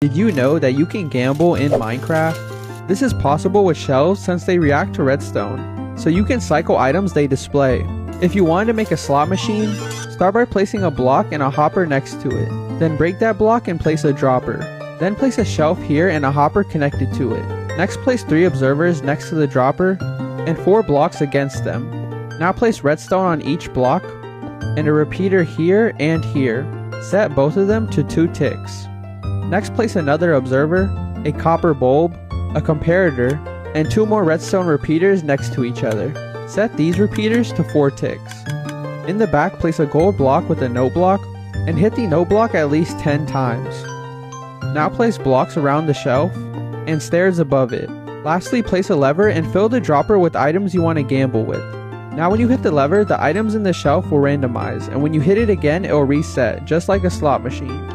Did you know that you can gamble in Minecraft? This is possible with shells since they react to redstone, so you can cycle items they display. If you wanted to make a slot machine, start by placing a block and a hopper next to it. Then break that block and place a dropper. Then place a shelf here and a hopper connected to it. Next place 3 observers next to the dropper and 4 blocks against them. Now place redstone on each block and a repeater here and here. Set both of them to 2 ticks. Next place another observer, a copper bulb, a comparator, and 2 more redstone repeaters next to each other. Set these repeaters to 4 ticks. In the back place a gold block with a note block and hit the note block at least 10 times. Now place blocks around the shelf and stairs above it. Lastly, place a lever and fill the dropper with items you want to gamble with. Now when you hit the lever, the items in the shelf will randomize, and when you hit it again, it will reset, just like a slot machine.